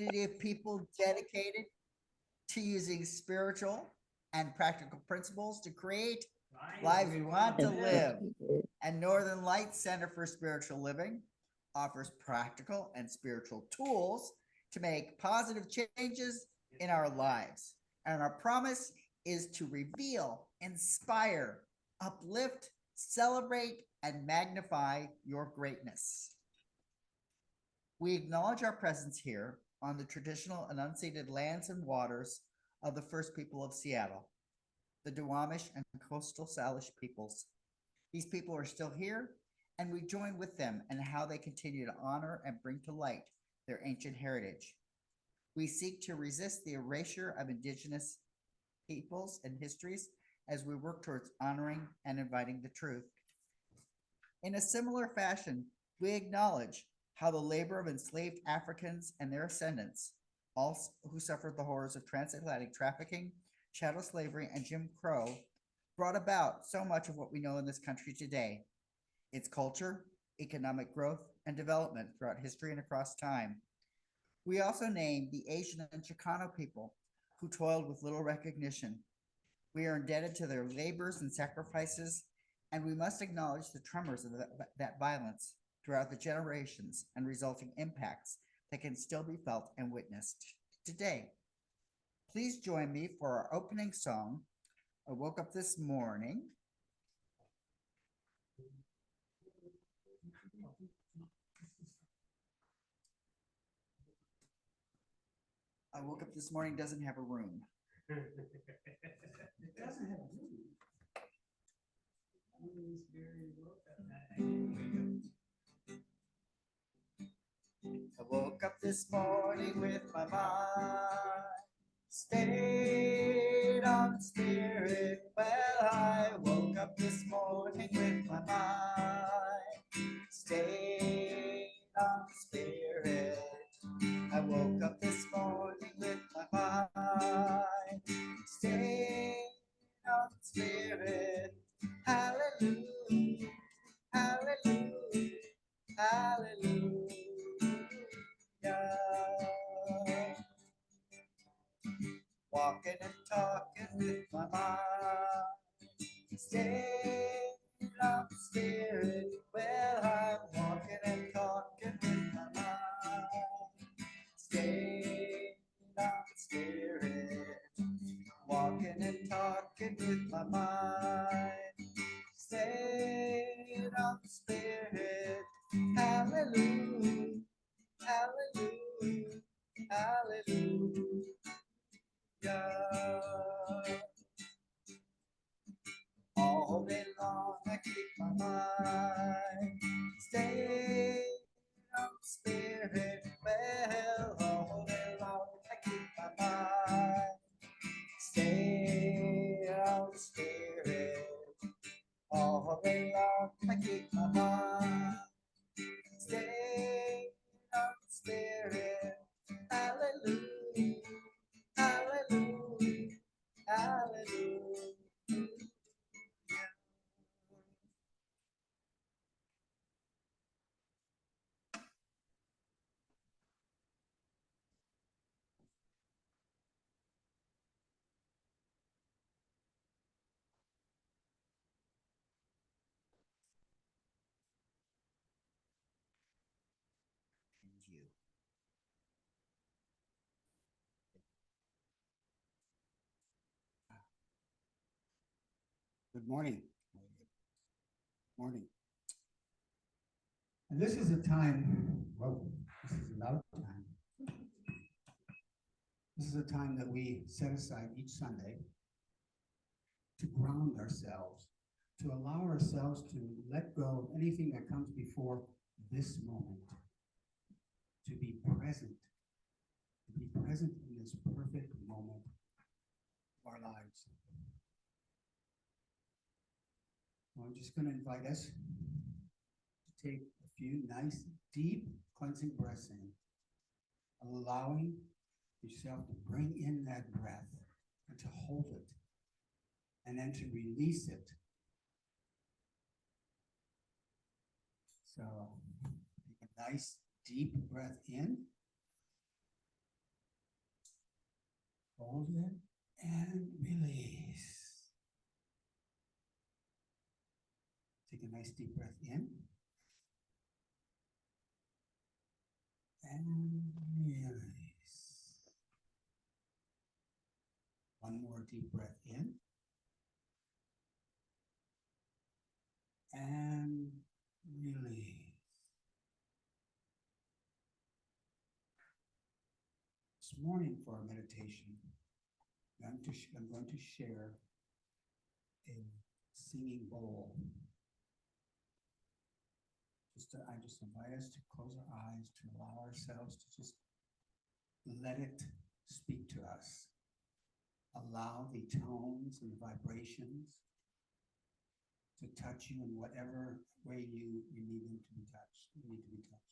community of people dedicated to using spiritual and practical principles to create lives we want to live. And Northern Lights Center for Spiritual Living offers practical and spiritual tools to make positive changes in our lives. And our promise is to reveal, inspire, uplift, celebrate, and magnify your greatness. We acknowledge our presence here on the traditional and unceded lands and waters of the first people of Seattle, the Duwamish and coastal Salish peoples. These people are still here, and we join with them in how they continue to honor and bring to light their ancient heritage. We seek to resist the erasure of Indigenous peoples and histories as we work towards honoring and inviting the truth. In a similar fashion, we acknowledge how the labor of enslaved Africans and their descendants, all who suffered the horrors of transatlantic trafficking, chattel slavery, and Jim Crow, brought about so much of what we know in this country today, its culture, economic growth, and development throughout history and across time. We also name the Asian and Chicano people who toiled with little recognition. We are indebted to their labors and sacrifices, and we must acknowledge the tremors of that violence throughout the generations and resulting impacts that can still be felt and witnessed today. Please join me for our opening song, I Woke Up This Morning. I Woke Up This Morning doesn't have a room. It doesn't have a room. I woke up this morning with my mind stayed on spirit. Well, I woke up this morning with my mind stayed on spirit. I woke up this morning with my mind stayed on spirit. Hallelujah, hallelujah, hallelujah. Walking and talking with my mind, staying on the spirit. Well, I'm walking and talking with my mind, staying on the spirit. Walking and talking with my mind, staying on the spirit. Hallelujah, hallelujah, hallelujah. All day long I keep my mind staying on the spirit. Well, all day long I keep my mind staying on the spirit. All day long I keep my mind staying on the spirit. Hallelujah, hallelujah, hallelujah. And you. Good morning. Morning. And this is a time, whoa, this is about time. This is a time that we set aside each Sunday to ground ourselves, to allow ourselves to let go of anything that comes before this moment, to be present in this perfect moment of our lives. So I'm just going to invite us to take a few nice, deep, cleansing breaths in, allowing yourself to bring in that breath and to hold it, and then to release it. So take a nice, deep breath in, Hold it and release. Take a nice deep breath in. And release. One more deep breath in. And release. This morning for our meditation, I'm going to share a singing bowl. I just invite us to close our eyes, to allow ourselves to just let it speak to us. Allow the tones and vibrations to touch you in whatever way you need them to be touched. You need to be touched.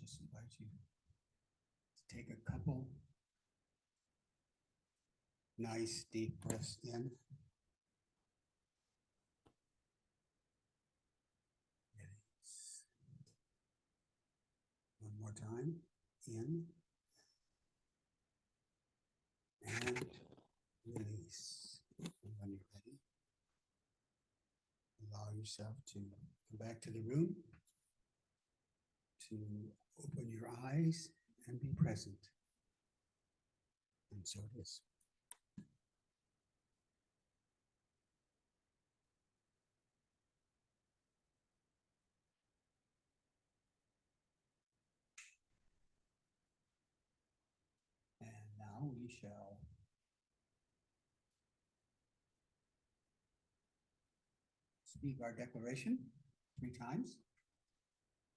just invite you to take a couple nice deep breaths in. Release. One more time. In. And release. And when you're ready, allow yourself to come back to the room, to open your eyes and be present. And so it is. And now we shall speak our declaration 3 times.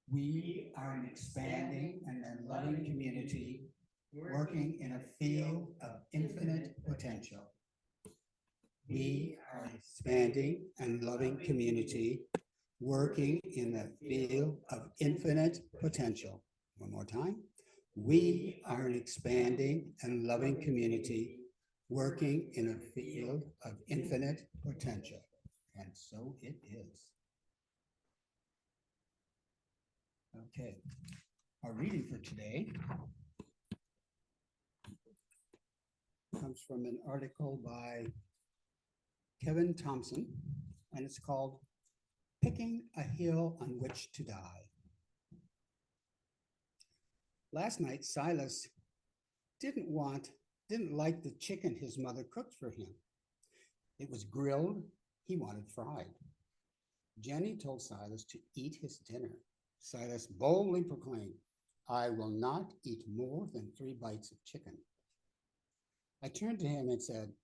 We are an expanding and a loving community working in a field of infinite potential. We are an expanding and loving community working in a field of infinite potential. One more time. We are an expanding and loving community working in a field of infinite potential. And so it is. Okay, our reading for today comes from an article by Kevin Thompson, and it's called Picking a Hill on Which to Die. Last night, Silas didn't like the chicken his mother cooked for him. It was grilled, he wanted fried. Jenny told Silas to eat his dinner. Silas boldly proclaimed, "I will not eat more than 3 bites of chicken." I turned to him and said,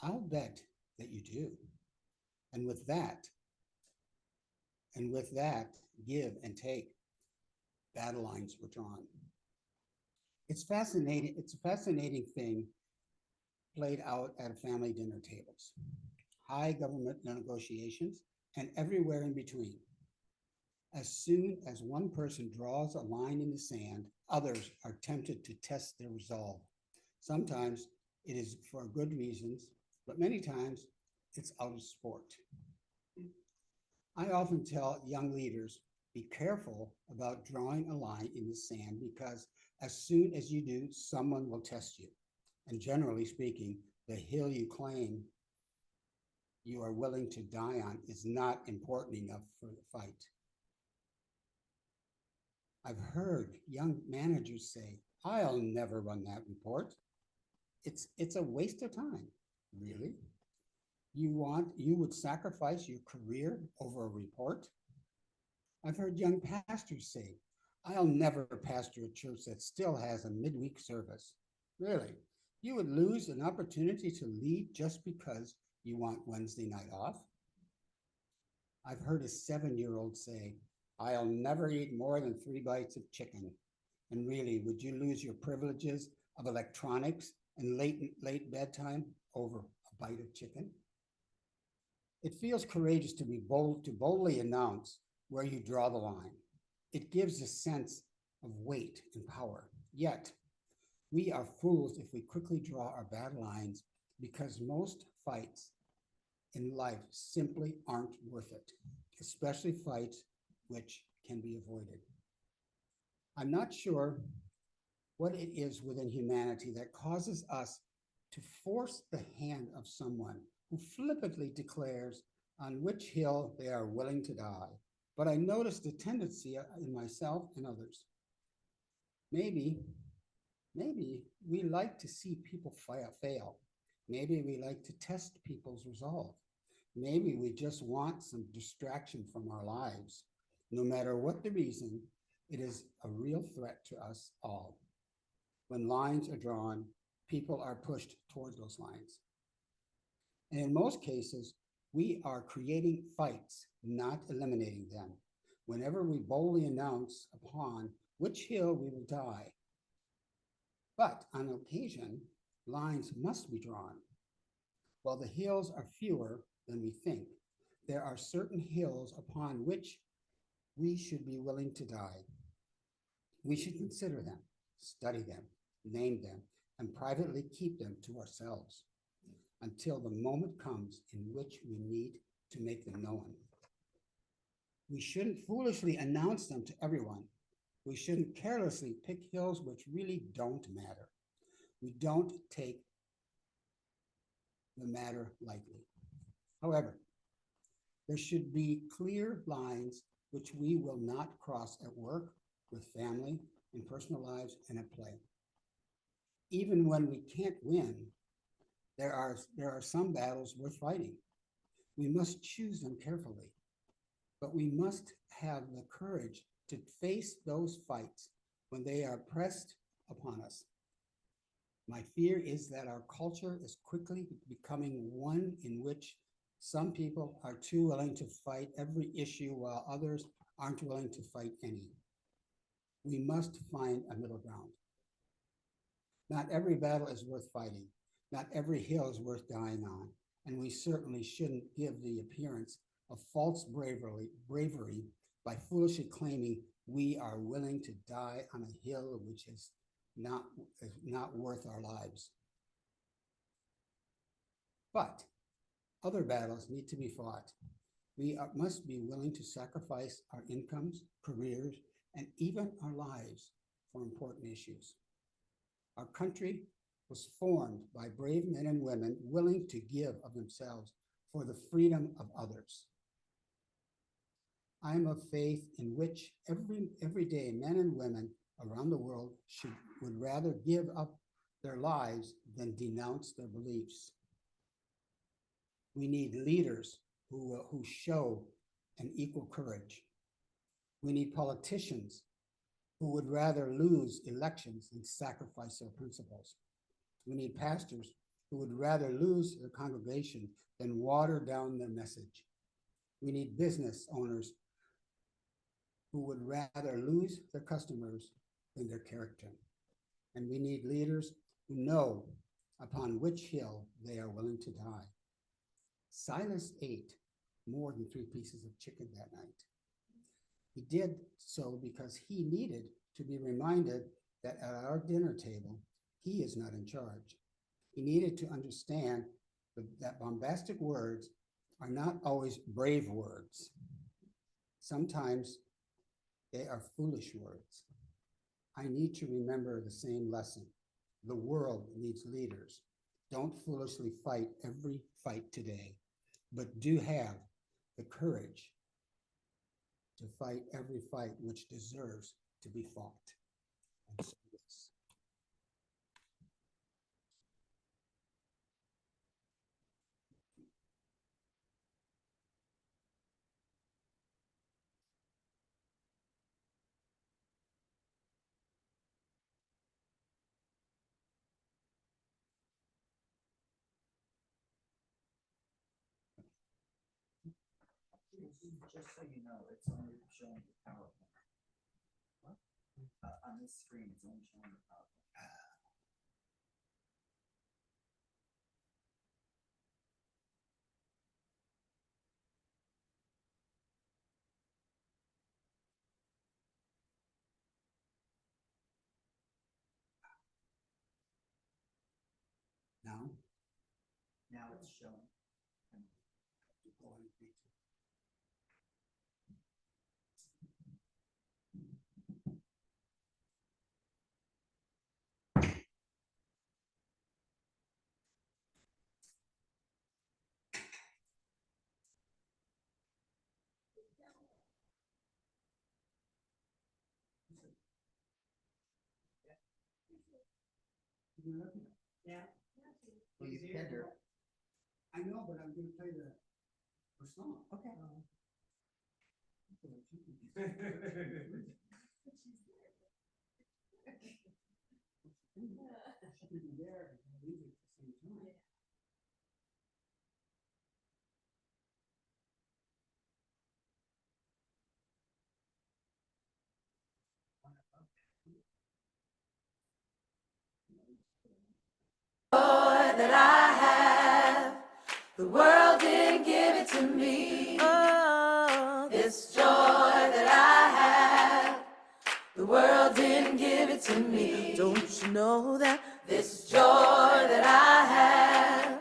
"I'll bet that you do." And with that, give and take, battle lines were drawn. It's fascinating. It's a fascinating thing played out at family dinner tables, high government negotiations, and everywhere in between. As soon as one person draws a line in the sand, others are tempted to test their resolve. Sometimes it is for good reasons, but many times it's out of sport. I often tell young leaders, be careful about drawing a line in the sand because as soon as you do, someone will test you. And generally speaking, the hill you claim you are willing to die on is not important enough for the fight. I've heard young managers say, "I'll never run that report. It's a waste of time." Really? You would sacrifice your career over a report? I've heard young pastors say, "I'll never pastor a church that still has a midweek service." Really? You would lose an opportunity to lead just because you want Wednesday night off? I've heard a 7-year-old say, "I'll never eat more than 3 bites of chicken." And really, would you lose your privileges of electronics and late bedtime over a bite of chicken? It feels courageous to be bold, to boldly announce where you draw the line. It gives a sense of weight and power. Yet, we are fools if we quickly draw our battle lines because most fights in life simply aren't worth it, especially fights which can be avoided. I'm not sure what it is within humanity that causes us to force the hand of someone who flippantly declares on which hill they are willing to die. But I noticed a tendency in myself and others. Maybe we like to see people fail. Maybe we like to test people's resolve. Maybe we just want some distraction from our lives. No matter what the reason, it is a real threat to us all. When lines are drawn, people are pushed toward those lines. And in most cases, we are creating fights, not eliminating them. Whenever we boldly announce upon which hill we will die. But on occasion, lines must be drawn. While the hills are fewer than we think, there are certain hills upon which we should be willing to die. We should consider them, study them, name them, and privately keep them to ourselves until the moment comes in which we need to make them known. We shouldn't foolishly announce them to everyone. We shouldn't carelessly pick hills which really don't matter. We don't take the matter lightly. However, there should be clear lines which we will not cross at work, with family, in personal lives, and at play. Even when we can't win, there are some battles worth fighting. We must choose them carefully, but we must have the courage to face those fights when they are pressed upon us. My fear is that our culture is quickly becoming one in which some people are too willing to fight every issue while others aren't willing to fight any. We must find a middle ground. Not every battle is worth fighting. Not every hill is worth dying on. And we certainly shouldn't give the appearance of false bravery by foolishly claiming we are willing to die on a hill which is not worth our lives. But other battles need to be fought. We must be willing to sacrifice our incomes, careers, and even our lives for important issues. Our country was formed by brave men and women willing to give of themselves for the freedom of others. I am of faith in which every day men and women around the world would rather give up their lives than denounce their beliefs. We need leaders who show an equal courage. We need politicians who would rather lose elections than sacrifice their principles. We need pastors who would rather lose their congregation than water down their message. We need business owners who would rather lose their customers than their character. And we need leaders who know upon which hill they are willing to die. Silas ate more than 3 pieces of chicken that night. He did so because he needed to be reminded that at our dinner table, he is not in charge. He needed to understand that bombastic words are not always brave words. Sometimes they are foolish words. I need to remember the same lesson. The world needs leaders. Don't foolishly fight every fight today, but do have the courage to fight every fight which deserves to be fought. And so this. Just so you know, it's only showing the PowerPoint. What? On this screen, it's only showing the PowerPoint. Now? Now it's showing. Yeah. Well, you pinned her. I know, but I'm going to play the song. Okay. She could be there and music at the same time. That I have, the world didn't give it to me. Oh, this joy that I have, the world didn't give it to me. Don't you know that this joy that I have,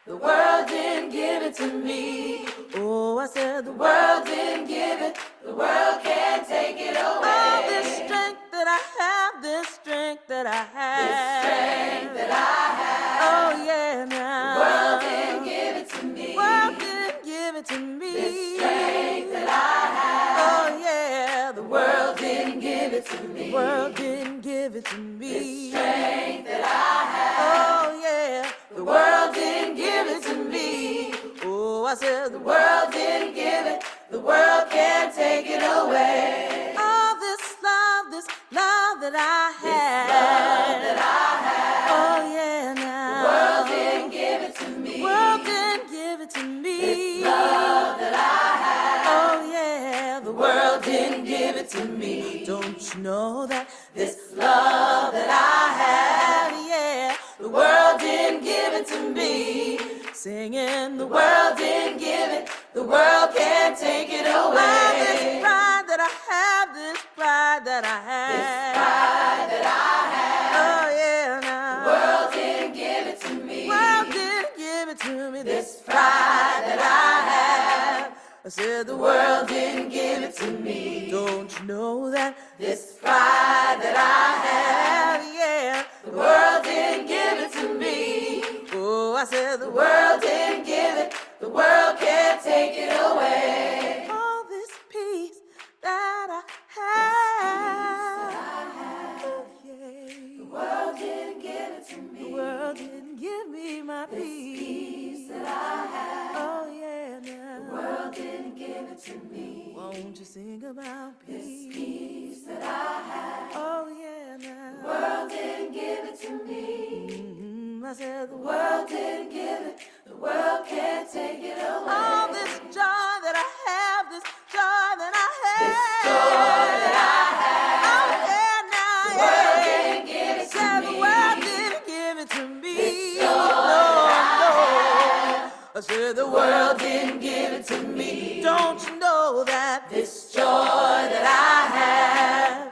the world didn't give it to me. Oh, I said the world didn't give it, the world can't take it away. Oh, this strength that I have, this strength that I have, this strength that I have. Oh, yeah, now. The world didn't give it to me. The world didn't give it to me. This strength that I have. Oh, yeah, the world didn't give it to me. The world didn't give it to me. This strength that I have. Oh, yeah, the world didn't give it to me. Oh, I said the world didn't give it, the world can't take it away. Oh, this love that I have. This love that I have. Oh, yeah, now. The world didn't give it to me. The world didn't give it to me. This love that I have. Oh, yeah, the world didn't give it to me. Don't you know that this love that I have, yeah, the world didn't give it to me. Singing, the world didn't give it, the world can't take it away. Oh, this pride that I have, this pride that I have. This pride that I have. Oh, yeah, now. The world didn't give it to me. The world didn't give it to me. This pride that I have. I said the world didn't give it to me. Don't you know that this pride that I have, yeah, the world didn't give it to me. Oh, I said the world didn't give it, the world can't take it away. All this peace that I have, oh, yeah. The world didn't give it to me. The world didn't give me my peace that I have. Oh, yeah, now. The world didn't give it to me. Won't you sing about peace? This peace that I have. Oh, yeah, now. The world didn't give it to me. I said the world didn't give it, the world can't take it away. All this joy that I have, this joy that I have. This joy that I have. Oh, yeah, now, the world didn't give it to me. The world didn't give it to me. This joy that I have. I said the world didn't give it to me. Don't you know that this joy that I have,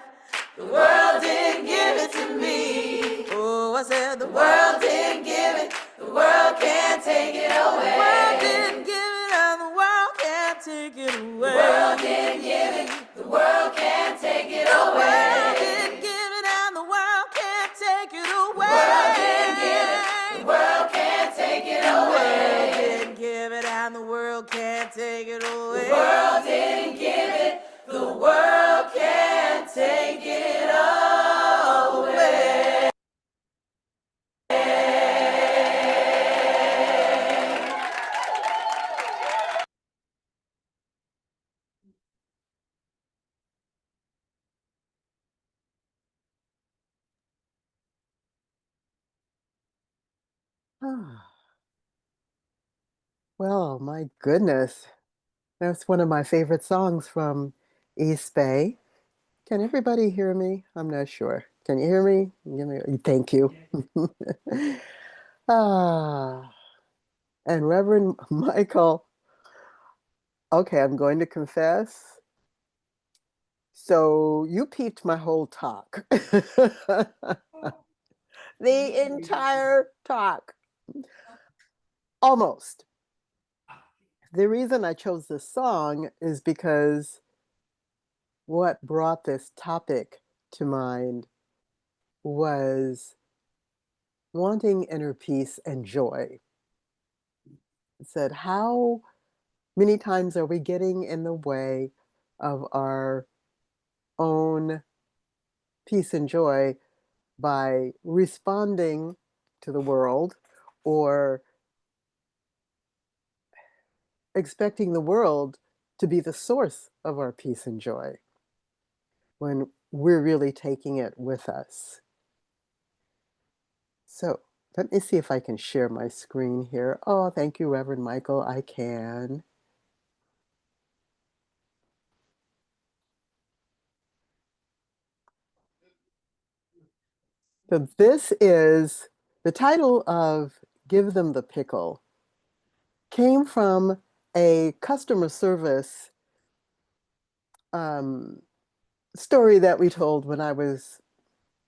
the world didn't give it to me. Oh, I said the world didn't give it, the world can't take it away. The world didn't give it and the world can't take it away. The world didn't give it, the world can't take it away. The world didn't give it and the world can't take it away. The world didn't give it, the world can't take it away. The world didn't give it and the world can't take it away. The world didn't give it, the world can't take it away. Well, my goodness. That's one of my favorite songs from East Bay. Can everybody hear me? I'm not sure. Can you hear me? Thank you. And Reverend Michael, okay, I'm going to confess. So you peeped my whole talk. The entire talk. Almost. The reason I chose this song is because what brought this topic to mind was wanting inner peace and joy. It said, how many times are we getting in the way of our own peace and joy by responding to the world or expecting the world to be the source of our peace and joy when we're really taking it with us. So let me see if I can share my screen here. Oh, thank you, Reverend Michael. I can. So this is the title of Give Them the Pickle came from a customer service story that we told when I was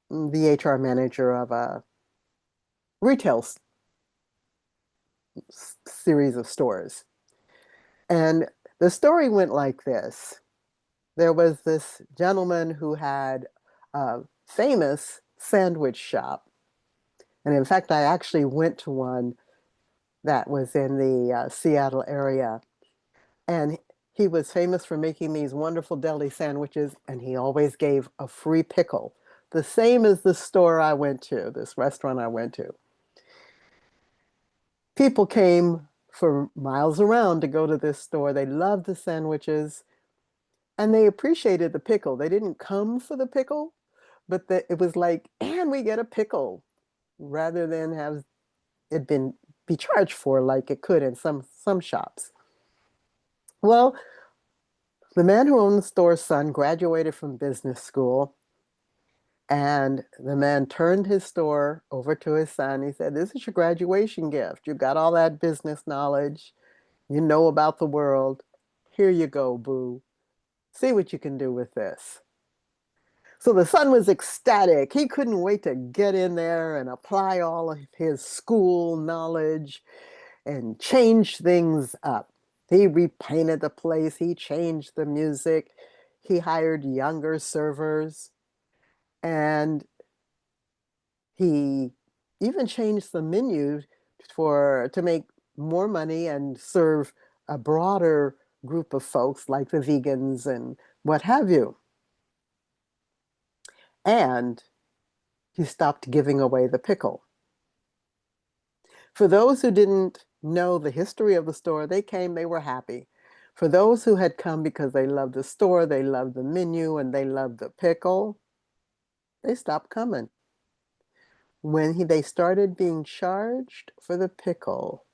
the HR manager of a retail series of stores. And the story went like this. There was this gentleman who had a famous sandwich shop. And in fact, I actually went to one that was in the Seattle area. And he was famous for making these wonderful deli sandwiches, and he always gave a free pickle, the same as the store I went to, this restaurant I went to. People came for miles around to go to this store. They loved the sandwiches and they appreciated the pickle. They didn't come for the pickle, but it was like, and we get a pickle rather than have it be charged for like it could in some shops. Well, the man who owned the store's son graduated from business school, and the man turned his store over to his son. He said, "This is your graduation gift. You got all that business knowledge. You know about the world. Here you go, boo. See what you can do with this." So the son was ecstatic. He couldn't wait to get in there and apply all of his school knowledge and change things up. He repainted the place, he changed the music, he hired younger servers, and he even changed the menu to make more money and serve a broader group of folks like the vegans and what have you. And he stopped giving away the pickle. For those who didn't know the history of the store, they came, they were happy. For those who had come because they loved the store, they loved the menu, and they loved the pickle, they stopped coming. When they started being charged for the pickle,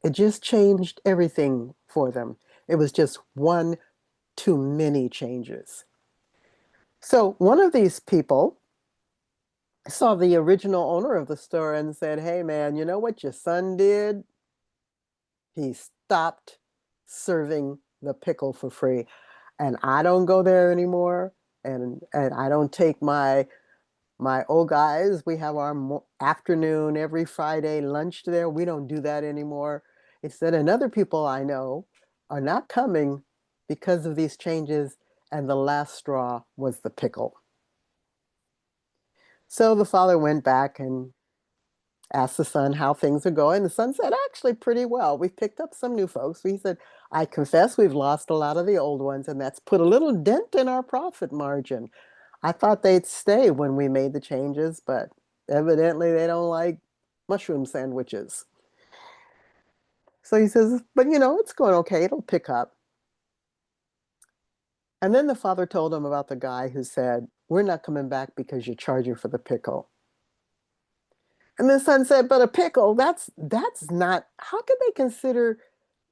it just changed everything for them. It was just one too many changes. So one of these people saw the original owner of the store and said, "Hey man, you know what your son did? He stopped serving the pickle for free. And I don't go there anymore. And I don't take my old guys. We have our afternoon every Friday lunch there. We don't do that anymore." It said, and other people I know are not coming because of these changes, and the last straw was the pickle. So the father went back and asked the son how things are going. The son said, "Actually, pretty well. We've picked up some new folks." He said, "I confess we've lost a lot of the old ones, and that's put a little dent in our profit margin. I thought they'd stay when we made the changes, but evidently they don't like mushroom sandwiches." So he says, "But you know, it's going okay. It'll pick up." And then the father told him about the guy who said, "We're not coming back because you're charging for the pickle." And the son said, "But a pickle, that's not, how could they consider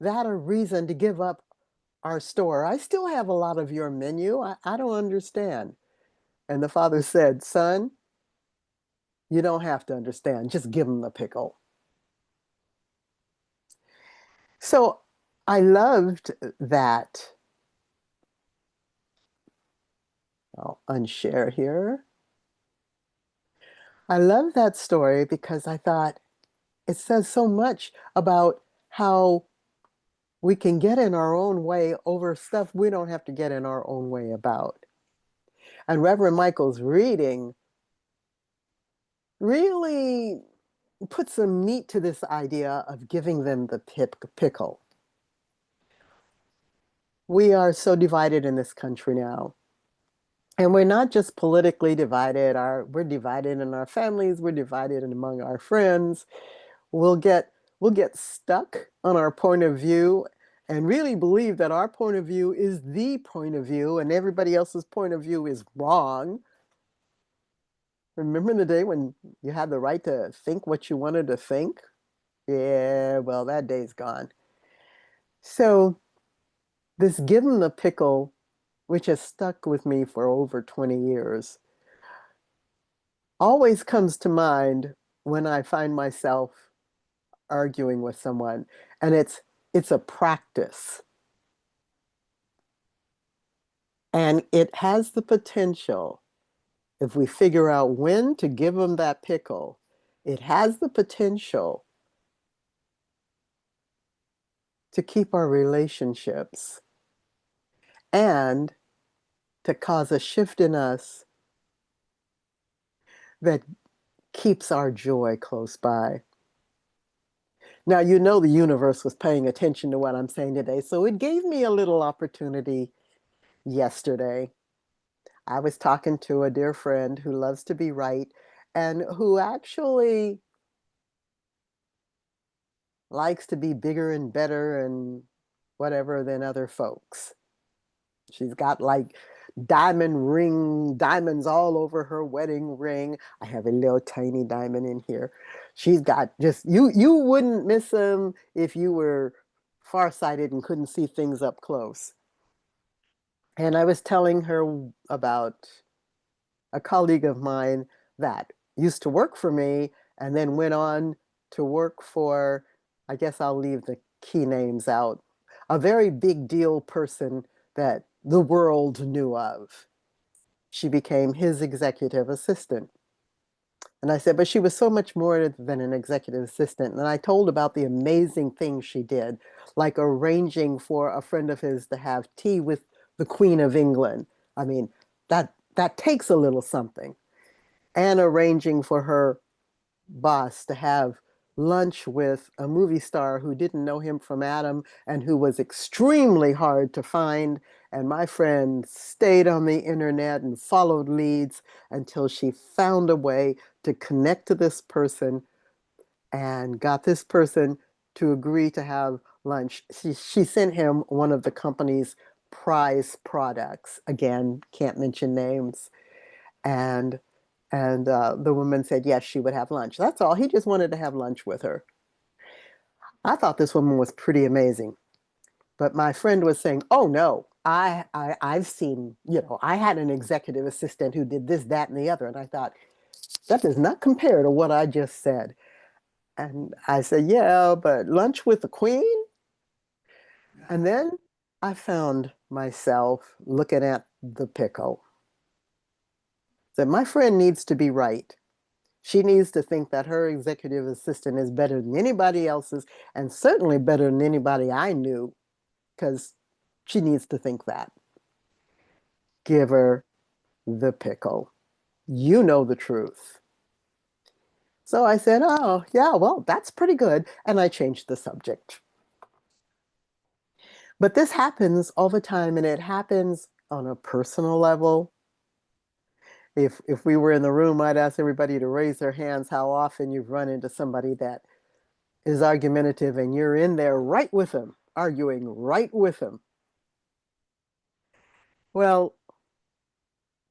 that a reason to give up our store? I still have a lot of your menu. I don't understand." And the father said, "Son, you don't have to understand. Just give them the pickle." So I loved that. I'll unshare here. I love that story because I thought it says so much about how we can get in our own way over stuff we don't have to get in our own way about. And Reverend Michael's reading really put some meat to this idea of giving them the pickle. We are so divided in this country now. And we're not just politically divided, we're divided in our families, we're divided among our friends. We'll get stuck on our point of view and really believe that our point of view is the point of view and everybody else's point of view is wrong. Remember the day when you had the right to think what you wanted to think? Yeah, well, that day's gone. So this give 'em the pickle, which has stuck with me for over 20 years, always comes to mind when I find myself arguing with someone. And it's a practice. And it has the potential, if we figure out when to give them that pickle, it has the potential to keep our relationships and to cause a shift in us that keeps our joy close by. Now, you know the universe was paying attention to what I'm saying today, so it gave me a little opportunity yesterday. I was talking to a dear friend who loves to be right and who actually likes to be bigger and better and whatever than other folks. She's got like diamonds all over her wedding ring. I have a little tiny diamond in here. She's got just, you wouldn't miss them if you were farsighted and couldn't see things up close. And I was telling her about a colleague of mine that used to work for me and then went on to work for, I guess I'll leave the key names out, a very big deal person that the world knew of. She became his executive assistant. And I said, but she was so much more than an executive assistant. And I told about the amazing things she did, like arranging for a friend of his to have tea with the Queen of England. I mean, that takes a little something. And arranging for her boss to have lunch with a movie star who didn't know him from Adam and who was extremely hard to find. And my friend stayed on the internet and followed leads until she found a way to connect to this person and got this person to agree to have lunch. She sent him one of the company's prize products. Again, can't mention names. And the woman said, yes, she would have lunch. That's all. He just wanted to have lunch with her. I thought this woman was pretty amazing. But my friend was saying, oh, no, I've seen, I had an executive assistant who did this, that, and the other. And I thought, that does not compare to what I just said. And I said, yeah, but lunch with the queen? And then I found myself looking at the pickle. That my friend needs to be right. She needs to think that her executive assistant is better than anybody else's, and certainly better than anybody I knew, because she needs to think that. Give her the pickle. You know the truth. So I said, oh, yeah, well, that's pretty good. And I changed the subject. But this happens all the time, and it happens on a personal level. If we were in the room, I'd ask everybody to raise their hands how often you've run into somebody that is argumentative and you're in there right with them, arguing right with them. Well,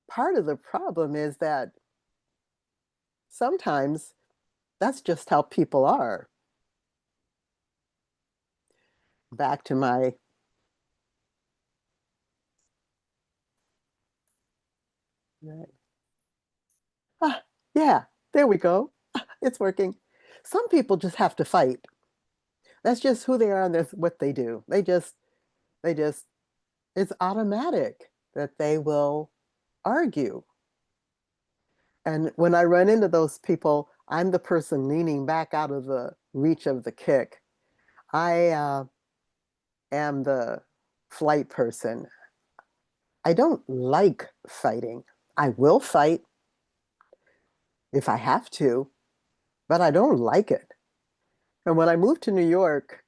part of the problem is that sometimes that's just how people are. Back to my yeah, there we go. It's working. Some people just have to fight. That's just who they are and that's what they do. They just, it's automatic that they will argue. And when I run into those people, I'm the person leaning back out of the reach of the kick. I am the flight person. I don't like fighting. I will fight if I have to, but I don't like it. And when I moved to New York,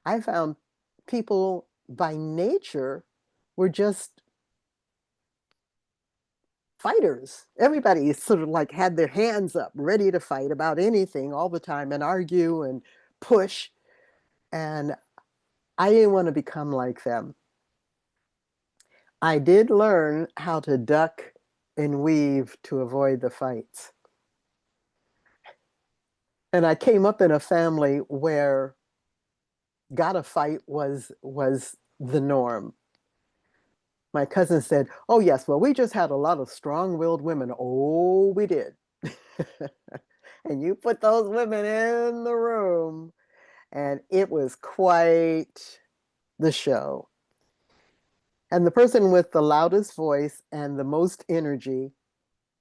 I found people by nature were just fighters. Everybody sort of like had their hands up, ready to fight about anything all the time and argue and push. And I didn't want to become like them. I did learn how to duck and weave to avoid the fights. And I came up in a family where gotta fight was the norm. My cousin said, oh yes, well, we just had a lot of strong-willed women. Oh, we did. And you put those women in the room and it was quite the show. And the person with the loudest voice and the most energy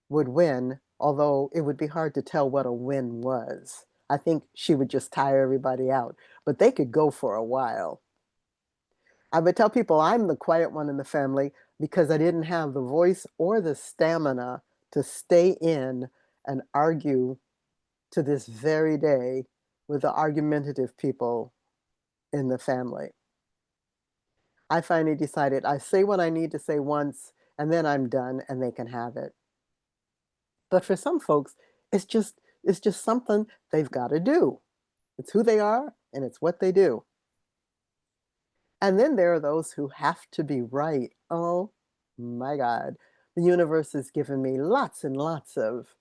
would win, although it would be hard to tell what a win was. I think she would just tire everybody out, but they could go for a while. I would tell people I'm the quiet one in the family because I didn't have the voice or the stamina to stay in and argue to this very day with the argumentative people in the family. I finally decided I say what I need to say once and then I'm done and they can have it. But for some folks, it's just something they've got to do. It's who they are and it's what they do. And then there are those who have to be right. Oh my God. The universe has given me lots and lots of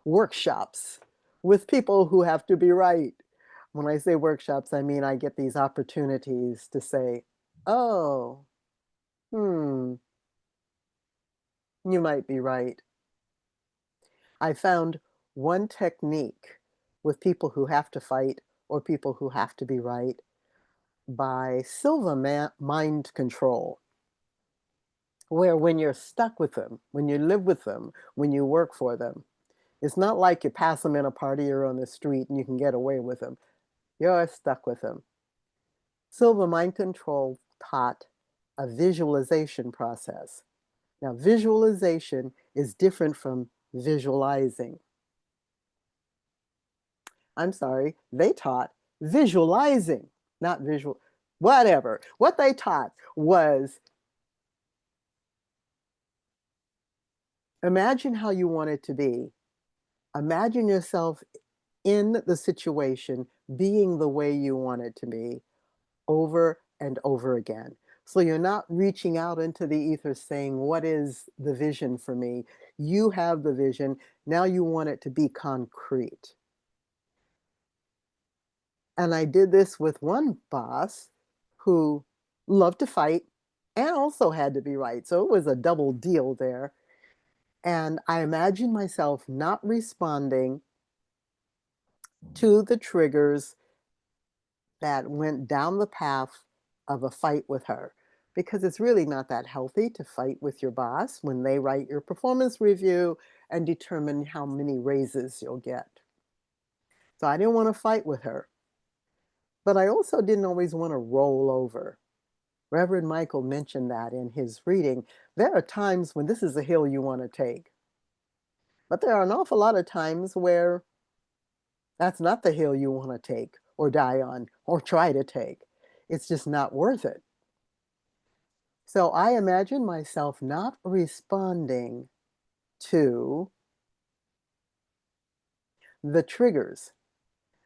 workshops with people who have to be right. When I say workshops, I mean I get these opportunities to say, oh, you might be right. I found one technique with people who have to fight or people who have to be right by mind control, where when you're stuck with them, when you live with them, when you work for them, it's not like you pass them in a party or on the street and you can get away with them. You're stuck with them. Silva Mind Control taught a visualization process. Now, visualization is different from visualizing. I'm sorry, they taught visualizing, not visual, whatever. What they taught was imagine how you want it to be. Imagine yourself in the situation being the way you want it to be over and over again. So you're not reaching out into the ether saying, what is the vision for me? You have the vision. Now you want it to be concrete. And I did this with one boss who loved to fight and also had to be right. So it was a double deal there. And I imagined myself not responding to the triggers that went down the path of a fight with her, because it's really not that healthy to fight with your boss when they write your performance review and determine how many raises you'll get. So I didn't want to fight with her, but I also didn't always want to roll over. Reverend Michael mentioned that in his reading. There are times when this is a hill you want to take, but there are an awful lot of times where that's not the hill you want to take or die on or try to take. It's just not worth it. So I imagine myself not responding to the triggers.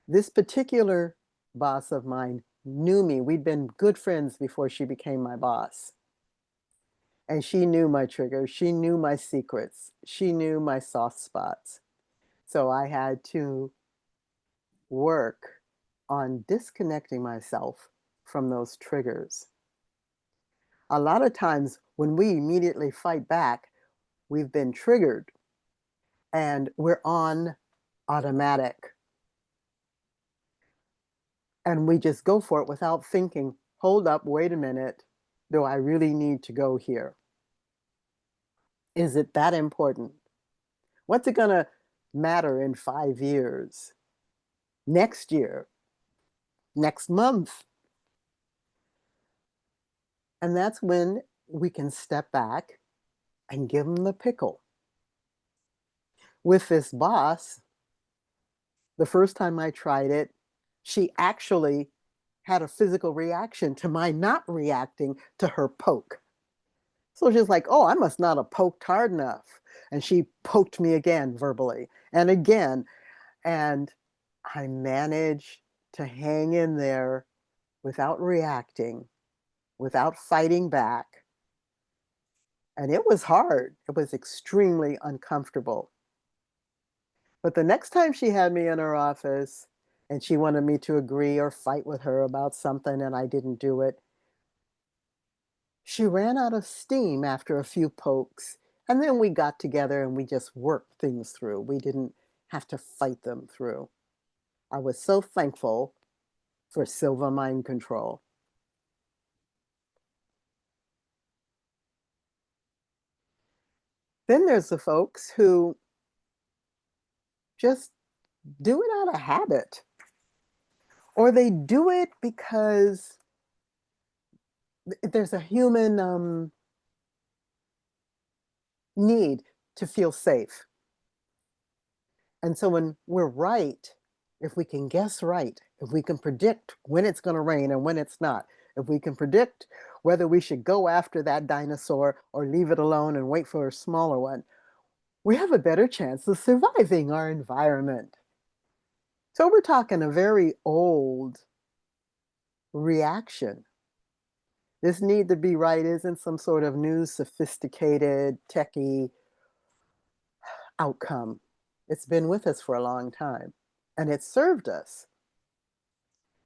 This particular boss of mine knew me. We'd been good friends before she became my boss. And she knew my triggers. She knew my secrets. She knew my soft spots. So I had to work on disconnecting myself from those triggers. A lot of times when we immediately fight back, we've been triggered and we're on automatic. And we just go for it without thinking, hold up, wait a minute, do I really need to go here? Is it that important? What's it gonna matter in 5 years? Next year? Next month? And that's when we can step back and give them the pickle. With this boss, the first time I tried it, she actually had a physical reaction to my not reacting to her poke. So she's like, oh, I must not have poked hard enough. And she poked me again verbally and again. And I managed to hang in there without reacting, without fighting back. And it was hard. It was extremely uncomfortable. But the next time she had me in her office and she wanted me to agree or fight with her about something and I didn't do it, she ran out of steam after a few pokes. And then we got together and we just worked things through. We didn't have to fight them through. I was so thankful for Silva Mind Control. Then there's the folks who just do it out of habit, or they do it because there's a human need to feel safe. And so when we're right, if we can guess right, if we can predict when it's going to rain and when it's not, if we can predict whether we should go after that dinosaur or leave it alone and wait for a smaller one, we have a better chance of surviving our environment. So we're talking a very old reaction. This need to be right isn't some sort of new, sophisticated, techie outcome. It's been with us for a long time, and it's served us.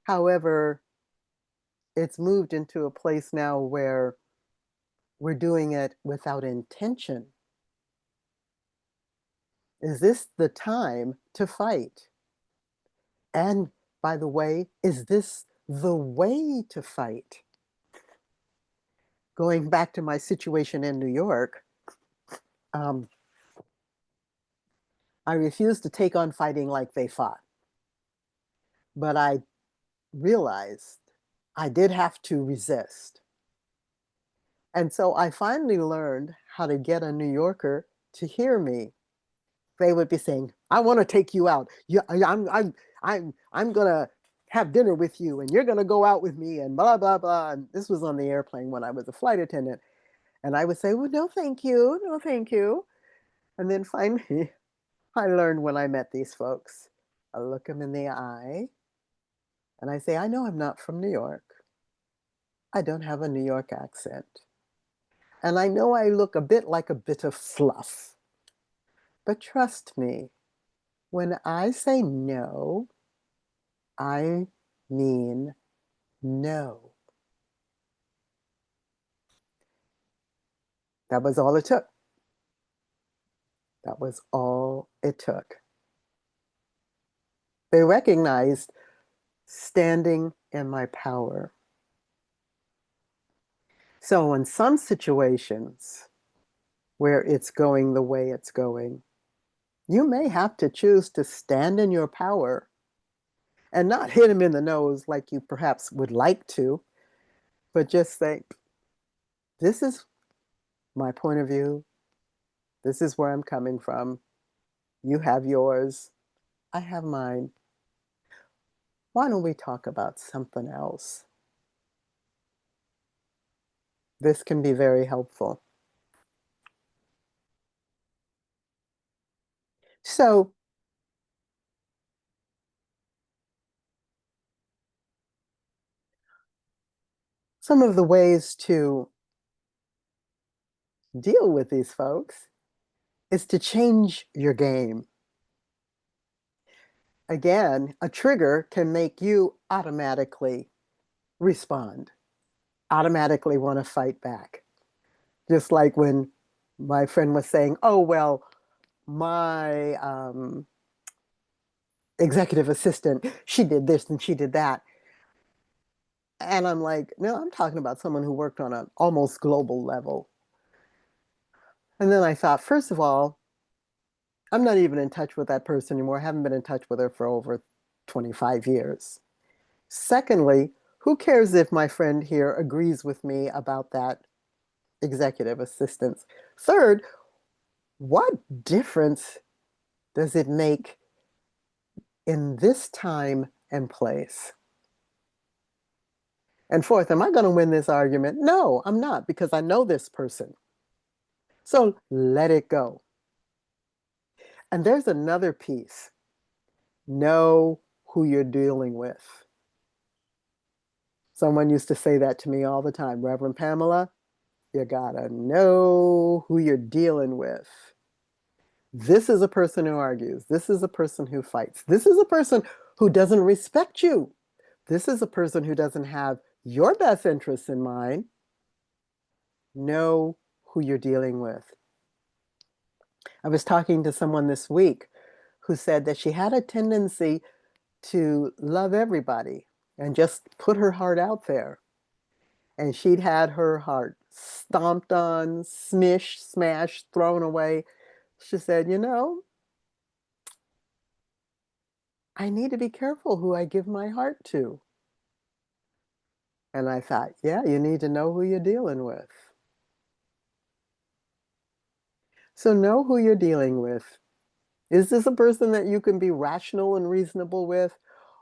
However, it's moved into a place now where we're doing it without intention. Is this the time to fight? And by the way, is this the way to fight? Going back to my situation in New York, I refused to take on fighting like they fought. But I realized I did have to resist. And so I finally learned how to get a New Yorker to hear me. They would be saying, I want to take you out. I'm going to have dinner with you and you're going to go out with me and blah, blah, blah. And this was on the airplane when I was a flight attendant. And I would say, well, no, thank you. No, thank you. And then finally, I learned when I met these folks, I look them in the eye and I say, I know I'm not from New York. I don't have a New York accent. And I know I look a bit like a bit of fluff. But trust me, when I say no, I mean no. That was all it took. That was all it took. They recognized standing in my power. So in some situations where it's going the way it's going, you may have to choose to stand in your power and not hit him in the nose like you perhaps would like to, but just say, this is my point of view. This is where I'm coming from. You have yours. I have mine. Why don't we talk about something else? This can be very helpful. So, some of the ways to deal with these folks is to change your game. Again, a trigger can make you automatically respond, automatically want to fight back. Just like when my friend was saying, oh, well, my executive assistant, she did this and she did that. And I'm like, no, I'm talking about someone who worked on an almost global level. And then I thought, first of all, I'm not even in touch with that person anymore. I haven't been in touch with her for over 25 years. Secondly, who cares if my friend here agrees with me about that executive assistant? Third, what difference does it make in this time and place? And fourth, am I going to win this argument? No, I'm not, because I know this person. So let it go. And there's another piece. Know who you're dealing with. Someone used to say that to me all the time, Reverend Pamela, you gotta know who you're dealing with. This is a person who argues. This is a person who fights. This is a person who doesn't respect you. This is a person who doesn't have your best interests in mind. Know who you're dealing with. I was talking to someone this week who said that she had a tendency to love everybody and just put her heart out there. And she'd had her heart stomped on, smished, smashed, thrown away. She said, you know, I need to be careful who I give my heart to. And I thought, yeah, you need to know who you're dealing with. So know who you're dealing with. Is this a person that you can be rational and reasonable with?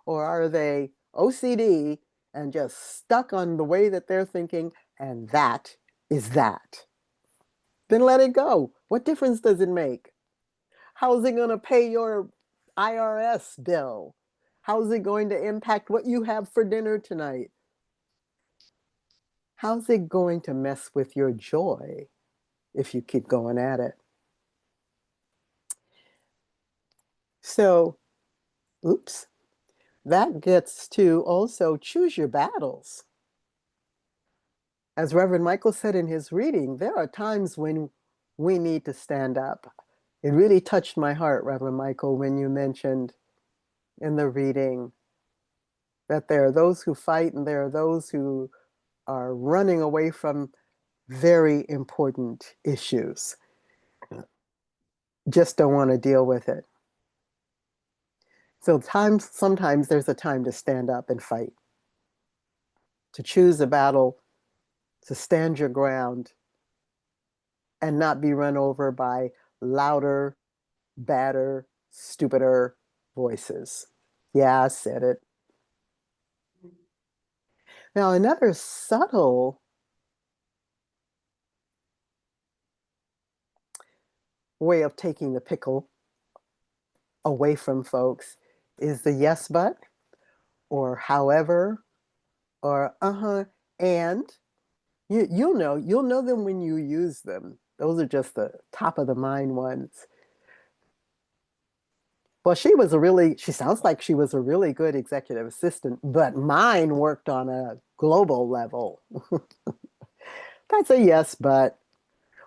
Or are they OCD and just stuck on the way that they're thinking, and that is that? Then let it go. What difference does it make? How's it going to pay your IRS bill? How's it going to impact what you have for dinner tonight? How's it going to mess with your joy if you keep going at it? So, oops, that gets to also choose your battles. As Reverend Michael said in his reading, there are times when we need to stand up. It really touched my heart, Reverend Michael, when you mentioned in the reading that there are those who fight and there are those who are running away from very important issues. Just don't want to deal with it. So sometimes there's a time to stand up and fight, to choose a battle, to stand your ground, and not be run over by louder, badder, stupider voices. Yeah, I said it. Now, another subtle way of taking the pickle away from folks is the yes but, or however, or and you'll know them when you use them. Those are just the top of the mind ones. Well, she sounds like she was a really good executive assistant, but mine worked on a global level. That's a yes, but,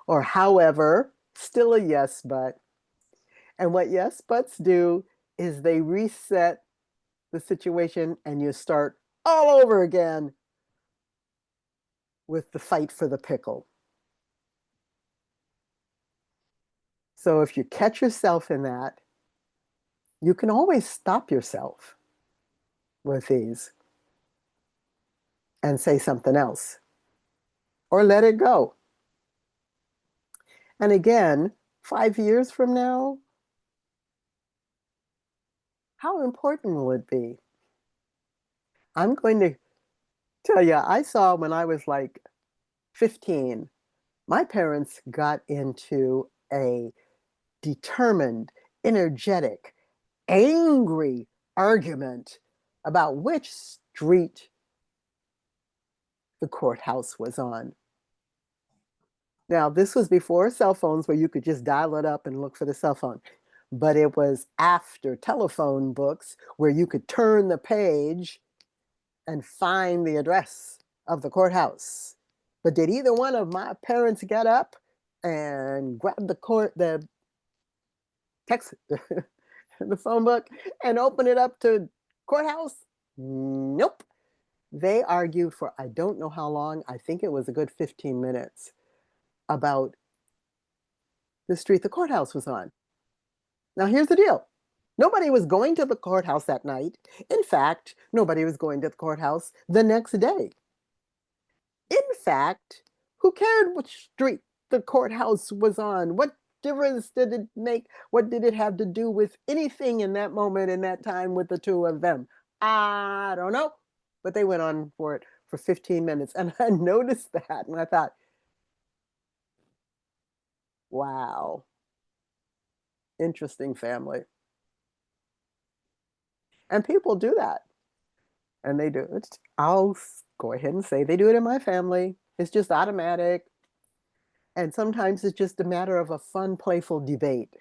or however, still a yes, but. And what yes, buts do is they reset the situation and you start all over again with the fight for the pickle. So if you catch yourself in that, you can always stop yourself with these and say something else or let it go. And again, 5 years from now, how important will it be? I'm going to tell you, I saw when I was like 15, my parents got into a determined, energetic, angry argument about which street the courthouse was on. Now, this was before cell phones where you could just dial it up and look for the cell phone. But it was after telephone books where you could turn the page and find the address of the courthouse. But did either one of my parents get up and grab the text, the phone book and open it up to courthouse? Nope. They argued for I don't know how long. I think it was a good 15 minutes about the street the courthouse was on. Now, here's the deal. Nobody was going to the courthouse that night. In fact, nobody was going to the courthouse the next day. In fact, who cared which street the courthouse was on? What difference did it make? What did it have to do with anything in that moment, in that time with the two of them? I don't know. But they went on for it for 15 minutes. And I noticed that and I thought, wow, interesting family. And people do that. And they do it. I'll go ahead and say they do it in my family. It's just automatic. And sometimes it's just a matter of a fun, playful debate.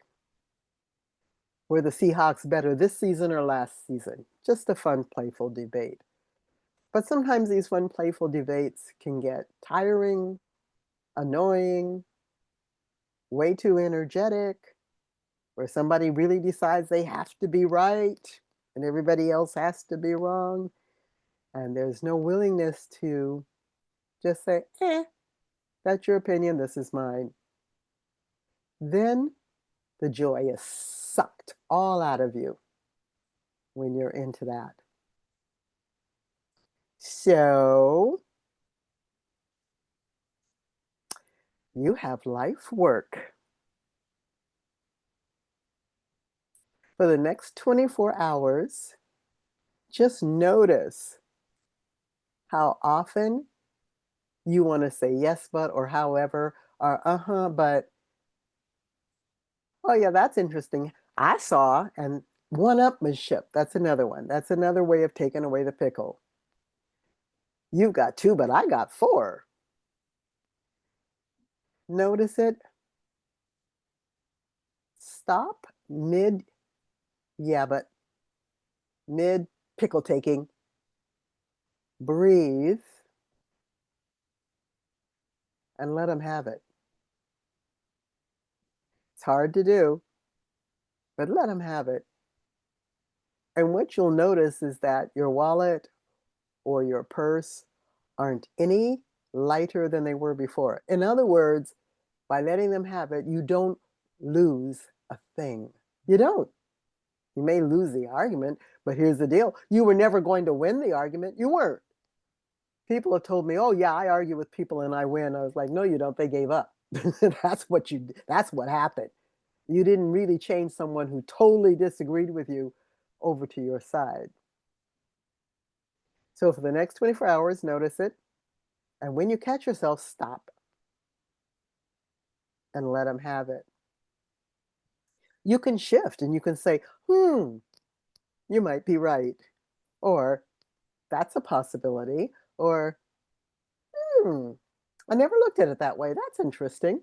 Were the Seahawks better this season or last season? Just a fun, playful debate. But sometimes these fun, playful debates can get tiring, annoying, way too energetic, where somebody really decides they have to be right and everybody else has to be wrong. And there's no willingness to just say, That's your opinion. This is mine. Then the joy is sucked all out of you when you're into that. So you have life work. For the next 24 hours, just notice how often you want to say yes, but, or however, or but, oh yeah, that's interesting. I saw, and one-upmanship, that's another one. That's another way of taking away the pickle. You've got 2, but I got 4. Notice it. Stop mid, yeah, but mid pickle taking. Breathe and let them have it. It's hard to do, but let them have it. And what you'll notice is that your wallet or your purse aren't any lighter than they were before. In other words, by letting them have it, you don't lose a thing. You don't. You may lose the argument, but here's the deal. You were never going to win the argument. You weren't. People have told me, oh yeah, I argue with people and I win. I was like, no, you don't. They gave up. That's what happened. You didn't really change someone who totally disagreed with you over to your side. So for the next 24 hours, notice it. And when you catch yourself, stop and let them have it. You can shift and you can say, you might be right. Or that's a possibility. Or, I never looked at it that way. That's interesting.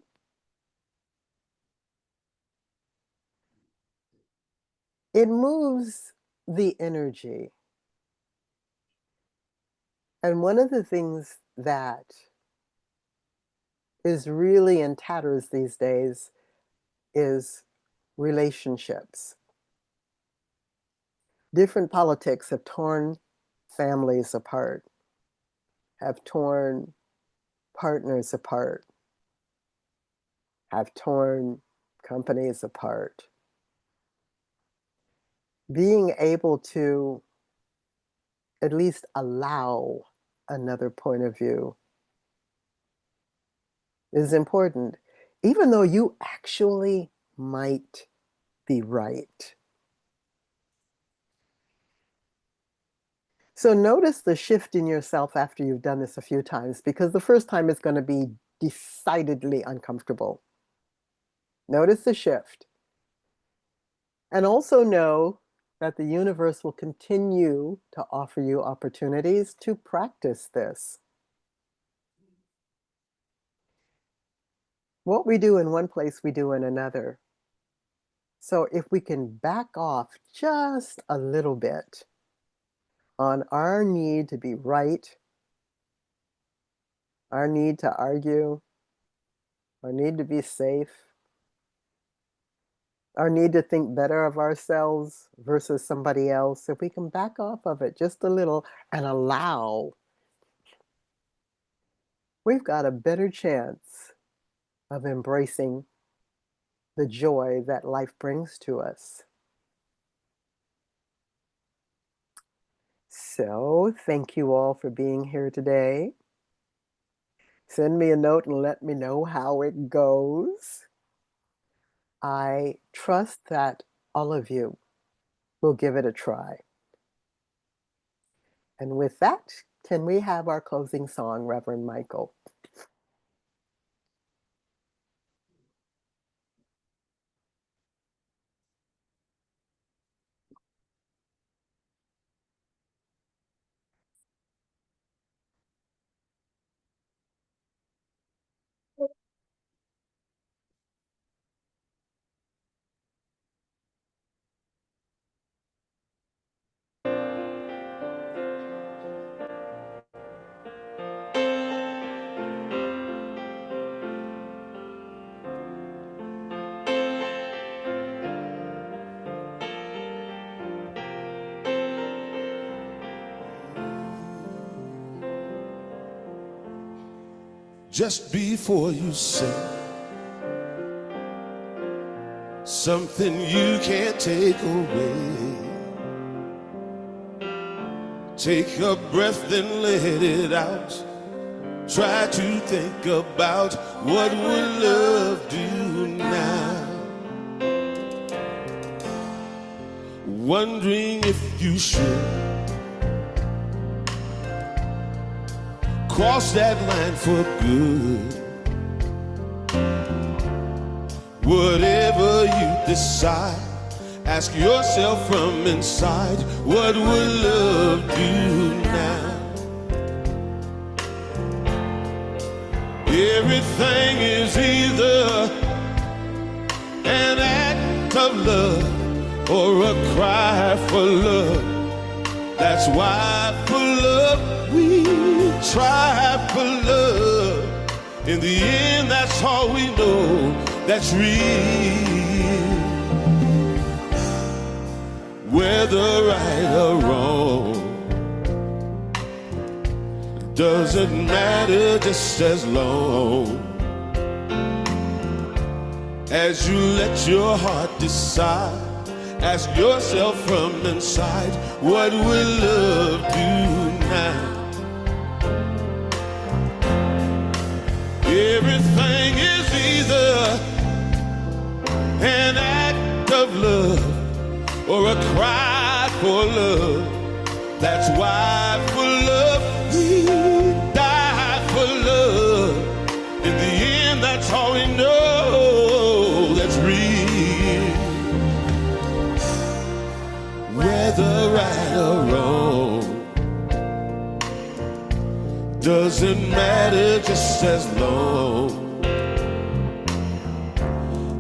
It moves the energy. And one of the things that is really in tatters these days is relationships. Different politics have torn families apart, have torn partners apart, have torn companies apart. Being able to at least allow another point of view is important, even though you actually might be right. So notice the shift in yourself after you've done this a few times, because the first time is going to be decidedly uncomfortable. Notice the shift. And also know that the universe will continue to offer you opportunities to practice this. What we do in one place, we do in another. So if we can back off just a little bit on our need to be right, our need to argue, our need to be safe, our need to think better of ourselves versus somebody else, if we can back off of it just a little and allow, we've got a better chance of embracing the joy that life brings to us. So thank you all for being here today. Send me a note and let me know how it goes. I trust that all of you will give it a try. And with that, can we have our closing song, Reverend Michael? just before you say something you can't take away. Take a breath, then let it out. Try to think about what would love do now. Wondering if you should cross that line for good. Whatever you decide, ask yourself from inside, what would love do now? Everything is either an act of love or a cry for love. That's why for love we try for love. In the end, that's all we know that's real. Whether right or wrong doesn't matter, just as long as you let your heart decide. Ask yourself from inside, what will love do now? Everything is either an act of love or a cry for love. That's why for love we die for love. In the end, that's all we know that's real. Whether right or wrong doesn't matter, just as long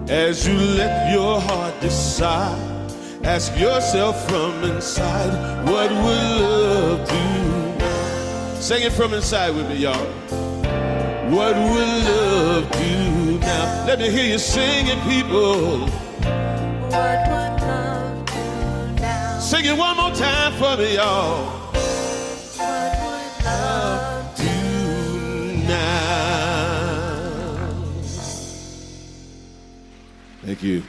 as you let your heart decide. Ask yourself from inside, what will love do? Sing it from inside with me, y'all. What will love do now? Let me hear you sing it, people. What would love do now? Sing it one more time for me, y'all. What would love Do now. Thank you.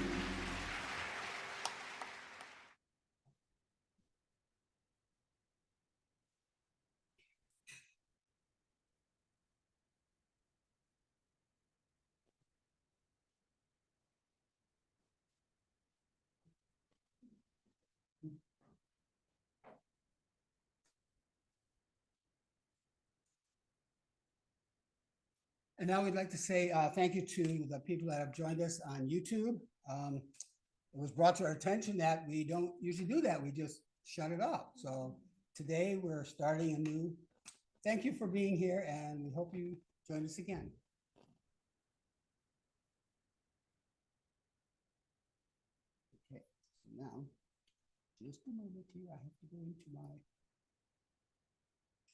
And now we'd like to say thank you to the people that have joined us on YouTube. It was brought to our attention that we don't usually do that. We just shut it off. So today we're starting a new. Thank you for being here, and we hope you join us again. Okay, so now, just a moment here. I have to go into my